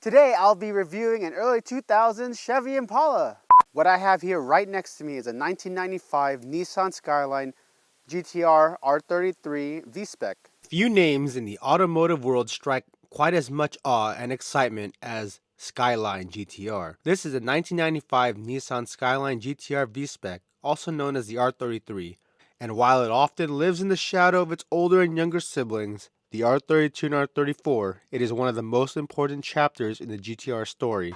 Today I'll be reviewing an early 2000s Chevy Impala. What I have here right next to me is a 1995 Nissan Skyline GT-R R33 V-Spec. Few names in the automotive world strike quite as much awe and excitement as Skyline GT-R. This is a 1995 Nissan Skyline GT-R V-Spec, also known as the R33, and while it often lives in the shadow of its older and younger siblings, the R32 and R34, it is one of the most important chapters in the GT-R story.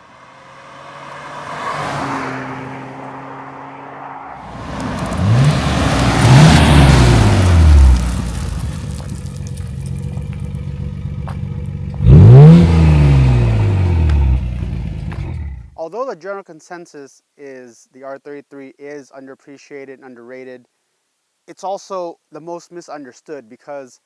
Although the general consensus is the R33 is underappreciated and underrated, it's also the most misunderstood because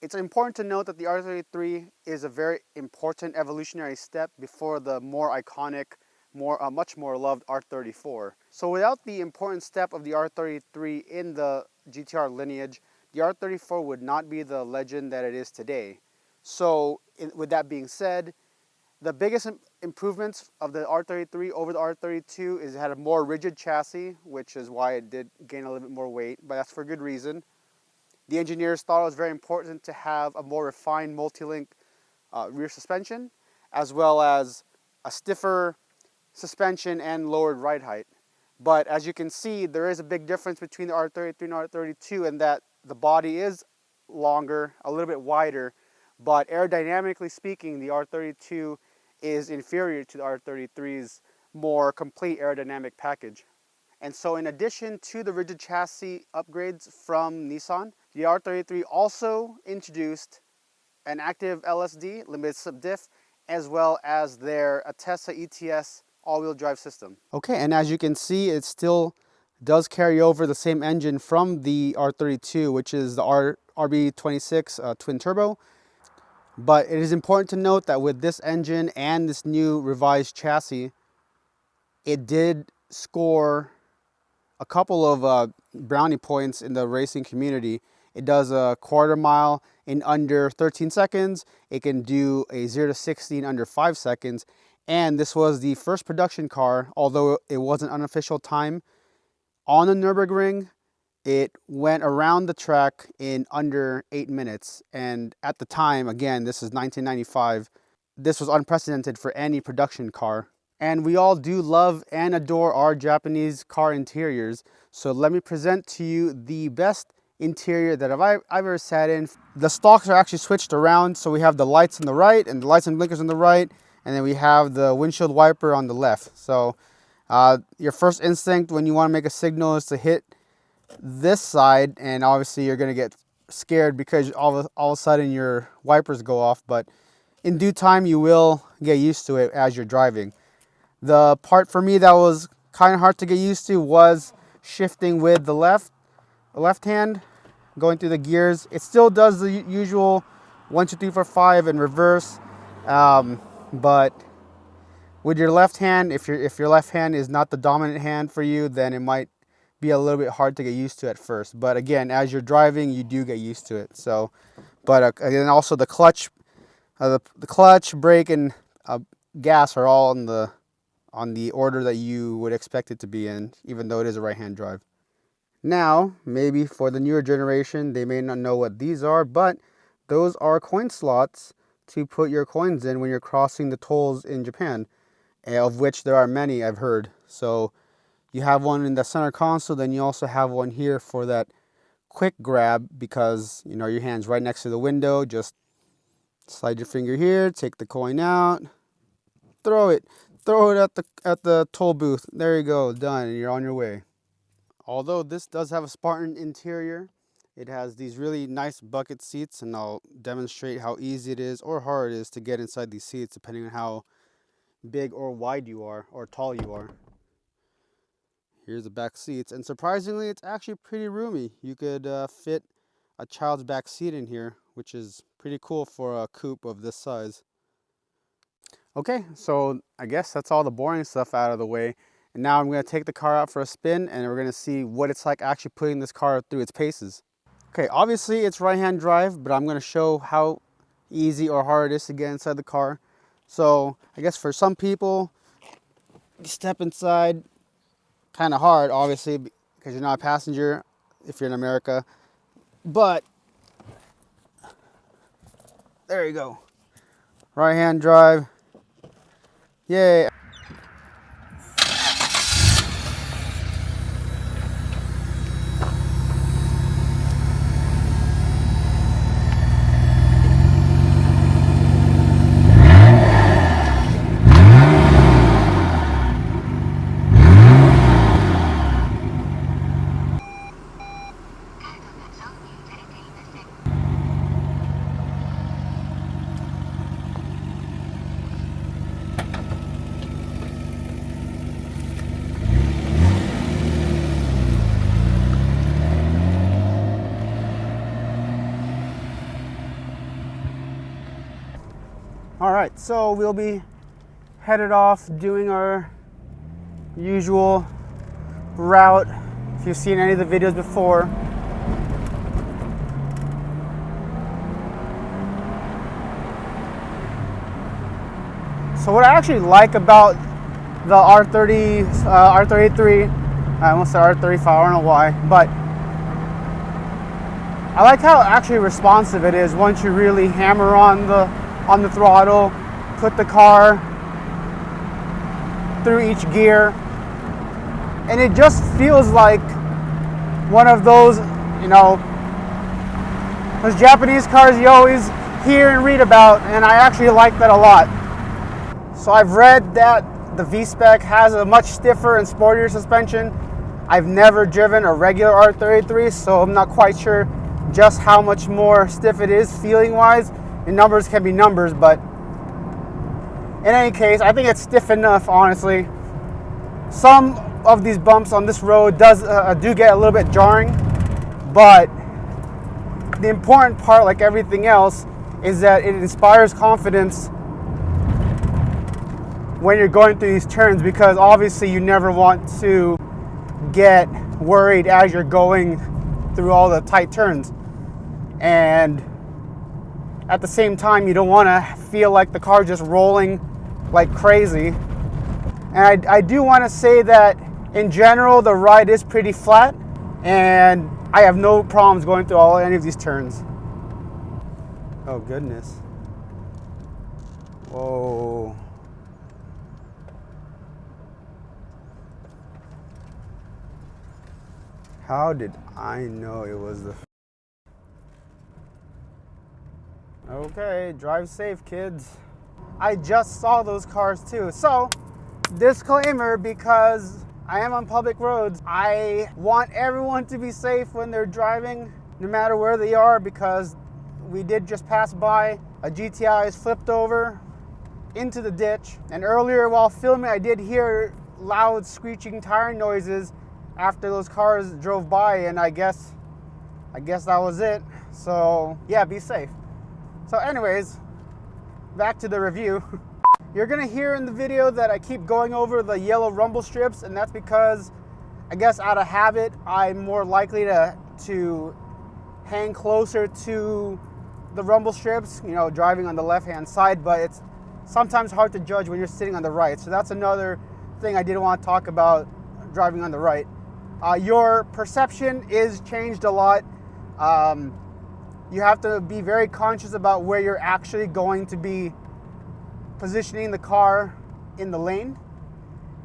it's important to note that the R33 is a very important evolutionary step before the more iconic, much more loved R34. So without the important step of the R33 in the GT-R lineage, the R34 would not be the legend that it is today. So with that being said, the biggest improvements of the R33 over the R32 is it had a more rigid chassis, which is why it did gain a little bit more weight, but that's for good reason. The engineers thought it was very important to have a more refined multi-link rear suspension, as well as a stiffer suspension and lowered ride height. But as you can see, there is a big difference between the R33 and R32 in that the body is longer, a little bit wider, but aerodynamically speaking, the R32 is inferior to the R33's more complete aerodynamic package. And so in addition to the rigid chassis upgrades from Nissan, the R33 also introduced an active LSD, limited slip diff, as well as their Atessa ETS all-wheel drive system. Okay, and as you can see, it still does carry over the same engine from the R32, which is the RB26 twin turbo. But it is important to note that with this engine and this new revised chassis, it did score a couple of brownie points in the racing community. It does a quarter mile in under 13 seconds. It can do a 0 to 60 in under 5 seconds. And this was the first production car, although it was an unofficial time, on the Nürburgring. It went around the track in under 8 minutes. And at the time, again, this is 1995, this was unprecedented for any production car. And we all do love and adore our Japanese car interiors. So let me present to you the best interior that I've ever sat in. The stalks are actually switched around. So we have the lights on the right and the lights and blinkers on the right. And then we have the windshield wiper on the left. So your first instinct when you want to make a signal is to hit this side, and obviously you're going to get scared because all of a sudden your wipers go off, but in due time you will get used to it as you're driving. The part for me that was kind of hard to get used to was shifting with the left hand, going through the gears. It still does the usual 1 2 3 4 5 in reverse, but with your left hand, if your left hand is not the dominant hand for you, then it might be a little bit hard to get used to at first. But again, as you're driving, you do get used to it. So, but again, also the clutch, brake, and gas are all on the order that you would expect it to be in, even though it is a right-hand drive. Now, maybe for the newer generation, they may not know what these are, but those are coin slots to put your coins in when you're crossing the tolls in Japan, of which there are many, I've heard. So you have one in the center console, then you also have one here for that quick grab because, you know, your hand's right next to the window. Just slide your finger here, take the coin out, throw it at the toll booth. There you go, done, and you're on your way. Although this does have a Spartan interior, it has these really nice bucket seats, and I'll demonstrate how easy it is or hard it is to get inside these seats depending on how big or wide you are or tall you are. Here's the back seats, and surprisingly, it's actually pretty roomy. You could fit a child's back seat in here, which is pretty cool for a coupe of this size. Okay, so I guess that's all the boring stuff out of the way. And now I'm going to take the car out for a spin, and we're going to see what it's like actually putting this car through its paces. Okay, obviously it's right-hand drive, but I'm going to show how easy or hard it is to get inside the car. So I guess for some people, you step inside, kind of hard, obviously, because you're not a passenger if you're in America. But there you go. Right-hand drive. Yay. All right, so we'll be headed off doing our usual route. If you've seen any of the videos before, so what I actually like about the R33, I almost said R35, I don't know why, but I like how actually responsive it is once you really hammer on the throttle, put the car through each gear, and it just feels like one of those, you know, those Japanese cars you always hear and read about, and I actually like that a lot. So I've read that the V-Spec has a much stiffer and sportier suspension. I've never driven a regular R33, so I'm not quite sure just how much more stiff it is feeling-wise. And numbers can be numbers, but in any case, I think it's stiff enough, honestly. Some of these bumps on this road do get a little bit jarring, but the important part, like everything else, is that it inspires confidence when you're going through these turns, because obviously you never want to get worried as you're going through all the tight turns. And at the same time, you don't want to feel like the car's just rolling like crazy. And I do want to say that in general, the ride is pretty flat, and I have no problems going through any of these turns. Oh goodness. Whoa. How did I know it was the... Okay, drive safe, kids. I just saw those cars too. So, disclaimer, because I am on public roads, I want everyone to be safe when they're driving, no matter where they are, because we did just pass by a GTI is flipped over into the ditch. And earlier while filming, I did hear loud screeching tire noises after those cars drove by, and I guess that was it. So yeah, be safe. So anyways, back to the review. You're gonna hear in the video that I keep going over the yellow rumble strips, and that's because I guess out of habit, I'm more likely to hang closer to the rumble strips, you know, driving on the left-hand side, but it's sometimes hard to judge when you're sitting on the right. So that's another thing I did want to talk about driving on the right. Your perception is changed a lot. You have to be very conscious about where you're actually going to be positioning the car in the lane.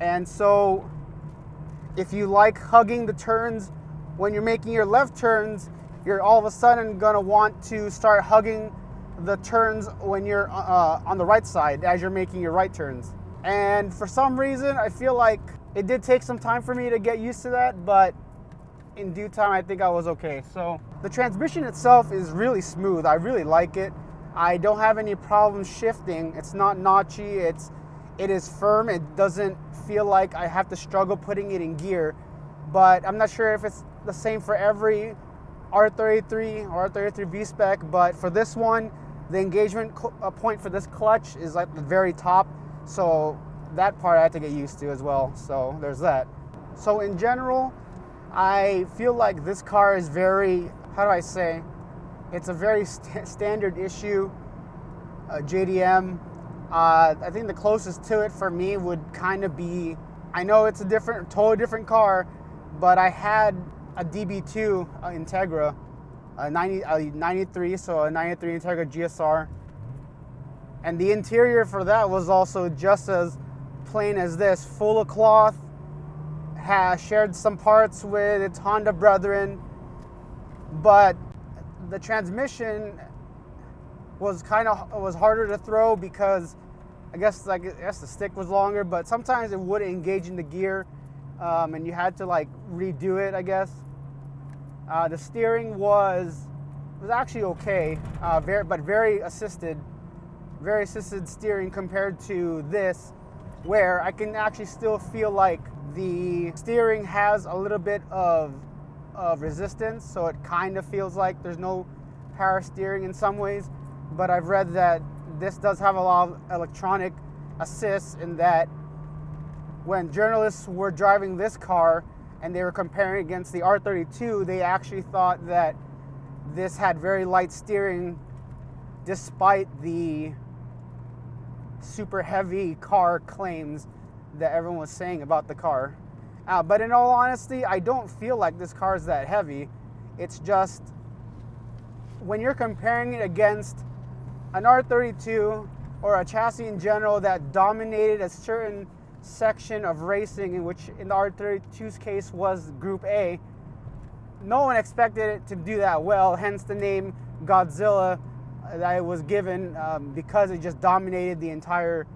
And so if you like hugging the turns when you're making your left turns, you're all of a sudden gonna want to start hugging the turns when you're on the right side as you're making your right turns. And for some reason, I feel like it did take some time for me to get used to that, but in due time, I think I was okay. So the transmission itself is really smooth. I really like it. I don't have any problems shifting. It's not notchy. It is firm. It doesn't feel like I have to struggle putting it in gear. But I'm not sure if it's the same for every R33 or R33 V-Spec, but for this one, the engagement point for this clutch is like the very top. So that part I had to get used to as well. So there's that. So in general, I feel like this car is very, how do I say, it's a very standard issue JDM. I think the closest to it for me would kind of be, I know it's a totally different car, but I had a DB2 Integra, a 93, so a 93 Integra GSR. And the interior for that was also just as plain as this, full of cloth, has shared some parts with its Honda brethren, but the transmission was harder to throw because I guess the stick was longer, but sometimes it wouldn't engage in the gear, and you had to like redo it, I guess. The steering was actually okay, very assisted steering compared to this, where I can actually still feel like the steering has a little bit of resistance, so it kind of feels like there's no power steering in some ways. But I've read that this does have a lot of electronic assists, in that when journalists were driving this car and they were comparing against the R32, they actually thought that this had very light steering despite the super heavy car claims that everyone was saying about the car. But in all honesty, I don't feel like this car is that heavy. It's just when you're comparing it against an R32 or a chassis in general that dominated a certain section of racing, in which in the R32's case was Group A, no one expected it to do that well, hence the name Godzilla that it was given, because it just dominated the entire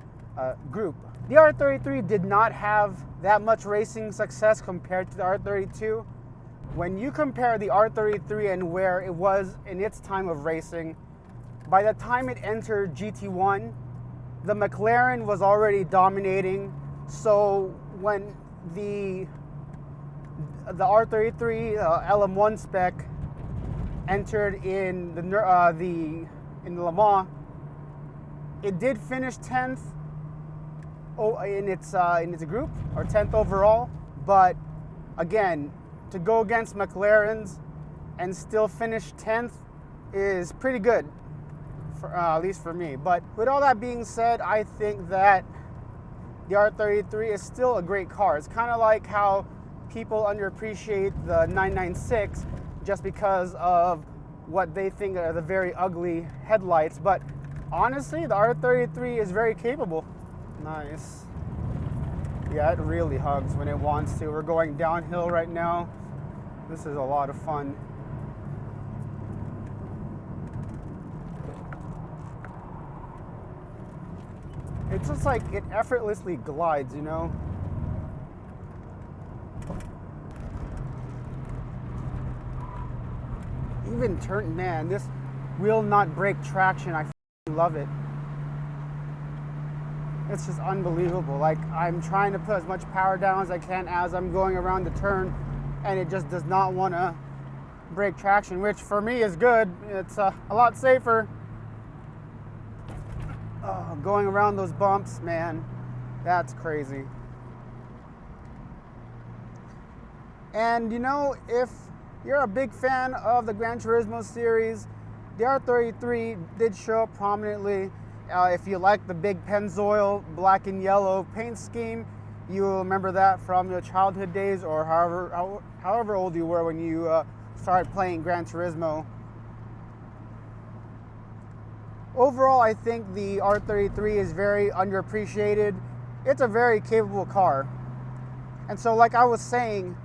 group. The R33 did not have that much racing success compared to the R32. When you compare the R33 and where it was in its time of racing, by the time it entered GT1, the McLaren was already dominating. So when the R33 LM1 spec entered in the Le Mans, it did finish 10th in its group, or 10th overall. But again, to go against McLaren's and still finish 10th is pretty good, at least for me. But with all that being said, I think that the R33 is still a great car. It's kind of like how people underappreciate the 996 just because of what they think are the very ugly headlights. But honestly, the R33 is very capable. Nice. Yeah, it really hugs when it wants to. We're going downhill right now. This is a lot of fun. It's just like it effortlessly glides, you know? Even man, this will not break traction. I love it. It's just unbelievable. Like, I'm trying to put as much power down as I can as I'm going around the turn, and it just does not want to break traction, which for me is good. It's a lot safer. Oh, going around those bumps, man, that's crazy. And you know, if you're a big fan of the Gran Turismo series, the R33 did show up prominently. If you like the big Pennzoil black and yellow paint scheme, you will remember that from your childhood days, or however old you were when you started playing Gran Turismo. Overall, I think the R33 is very underappreciated. It's a very capable car. And so, like I was saying,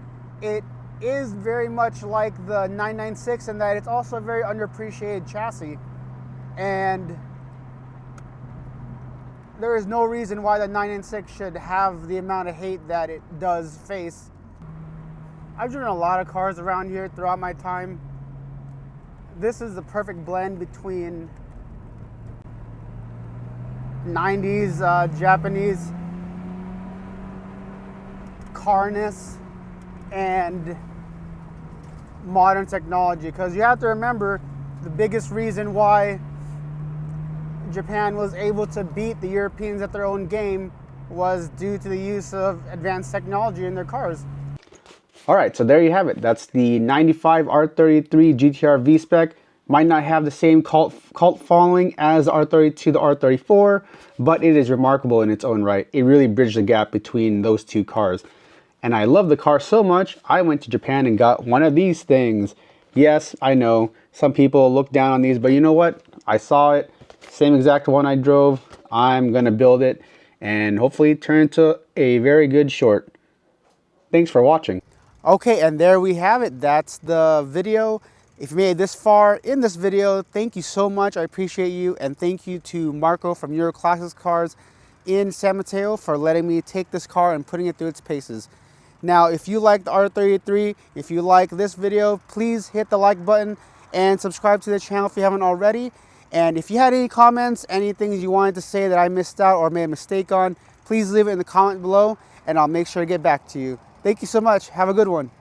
it is very much like the 996 in that it's also a very underappreciated chassis. And there is no reason why the 996 should have the amount of hate that it does face. I've driven a lot of cars around here throughout my time. This is the perfect blend between 90s Japanese carness and modern technology, because you have to remember the biggest reason why Japan was able to beat the Europeans at their own game was due to the use of advanced technology in their cars. All right, so there you have it. That's the 95 R33 GT-R V-Spec. Might not have the same cult following as the R32, the R34, but it is remarkable in its own right. It really bridged the gap between those two cars. And I love the car so much, I went to Japan and got one of these things. Yes, I know, some people look down on these, but you know what? I saw it, same exact one I drove. I'm gonna build it and hopefully turn into a very good short. Thanks for watching. Okay, and there we have it. That's the video. If you made it this far in this video, thank you so much. I appreciate you. And thank you to Marco from Euro Classics Cars in San Mateo for letting me take this car and putting it through its paces. Now, if you like the R33, if you like this video, please hit the like button and subscribe to the channel if you haven't already. And if you had any comments, any things you wanted to say that I missed out or made a mistake on, please leave it in the comment below and I'll make sure to get back to you. Thank you so much. Have a good one.